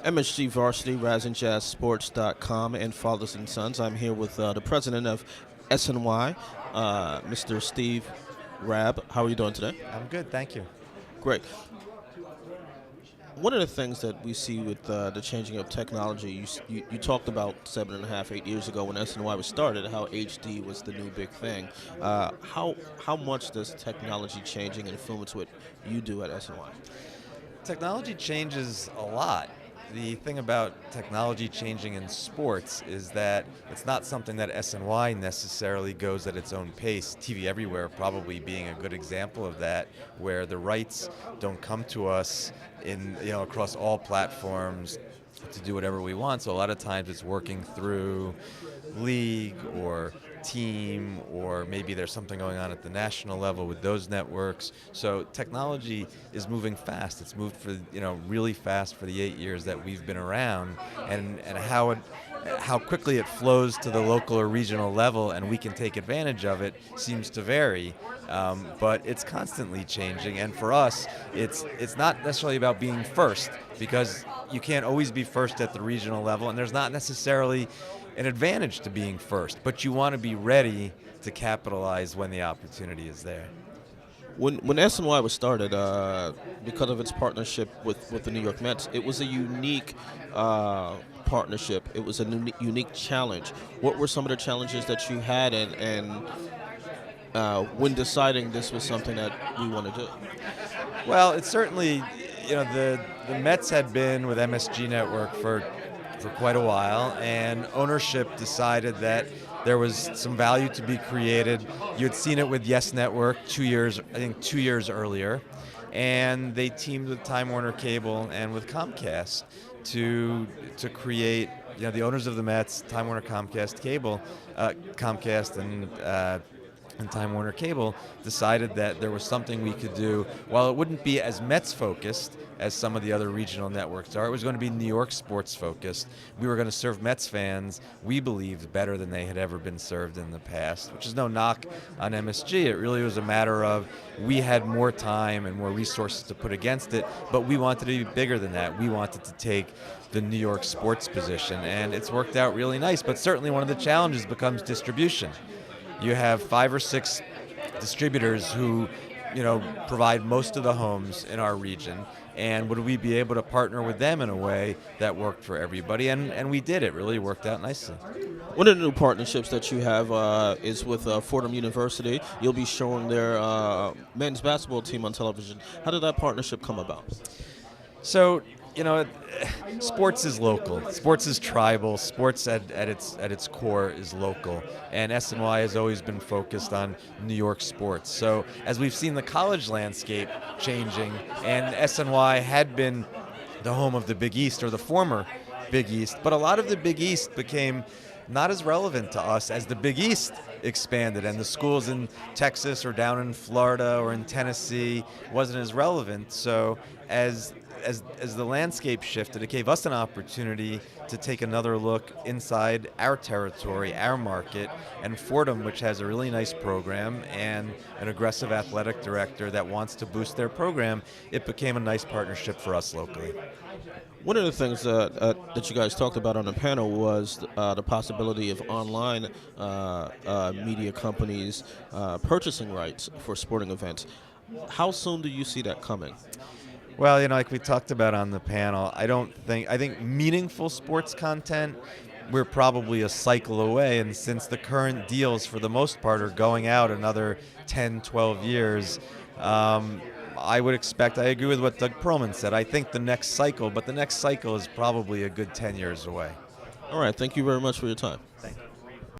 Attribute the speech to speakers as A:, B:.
A: MSG Varsity, RazandJazzSports.com, and Fathers and Sons. I'm here with the president of SNY, Mr. Steve Rabb. How are you doing today?
B: I'm good, thank you.
A: Great. One of the things that we see with the changing of technology, you talked about 7.5, 8 years ago when SNY was started, how HD was the new big thing. How much does technology changing influence what you do at SNY?
B: Technology changes a lot. The thing about technology changing in sports is that it's not something that SNY necessarily goes at its own pace. TV Everywhere probably being a good example of that, where the rights don't come to us in across all platforms to do whatever we want. So a lot of times it's working through league or team, or maybe there's something going on at the national level with those networks. So technology is moving fast. It's moved for really fast for the 8 years that we've been around, and how quickly it flows to the local or regional level and we can take advantage of it seems to vary. But it's constantly changing, and for us, it's not necessarily about being first, because you can't always be first at the regional level, and there's not necessarily an advantage to being first, but you want to be ready to capitalize when the opportunity is there.
A: When SNY was started, because of its partnership with the New York Mets, it was a unique partnership. It was a unique challenge. What were some of the challenges that you had, and when deciding this was something that we want to do?
B: Well, it's certainly, the Mets had been with MSG Network for quite a while, and ownership decided that there was some value to be created. You had seen it with Yes Network 2 years, I think 2 years earlier, and they teamed with Time Warner Cable and with Comcast to create. The owners of the Mets, Time Warner, Comcast Cable, Comcast and Time Warner Cable decided that there was something we could do. While it wouldn't be as Mets focused as some of the other regional networks are, it was going to be New York sports focused. We were going to serve Mets fans, we believed, better than they had ever been served in the past, which is no knock on MSG. It really was a matter of we had more time and more resources to put against it, but we wanted to be bigger than that. We wanted to take the New York sports position, and it's worked out really nice. But certainly one of the challenges becomes distribution. You have 5 or 6 distributors who, provide most of the homes in our region, and would we be able to partner with them in a way that worked for everybody? And we did. It really worked out nicely.
A: One of the new partnerships that you have is with Fordham University. You'll be showing their men's basketball team on television. How did that partnership come about?
B: So, sports is local. Sports is tribal. Sports at its core is local. And SNY has always been focused on New York sports. So as we've seen the college landscape changing, and SNY had been the home of the Big East, or the former Big East, but a lot of the Big East became not as relevant to us as the Big East expanded, and the schools in Texas or down in Florida or in Tennessee wasn't as relevant. So as the landscape shifted, it gave us an opportunity to take another look inside our territory, our market, and Fordham, which has a really nice program and an aggressive athletic director that wants to boost their program, it became a nice partnership for us locally.
A: One of the things that you guys talked about on the panel was the possibility of online media companies purchasing rights for sporting events. How soon do you see that coming?
B: Well, like we talked about on the panel, I think meaningful sports content, we're probably a cycle away, and since the current deals for the most part are going out another 10, 12 years, I agree with what Doug Perlman said. I think the next cycle is probably a good 10 years away.
A: All right, thank you very much for your time.
B: Thank you.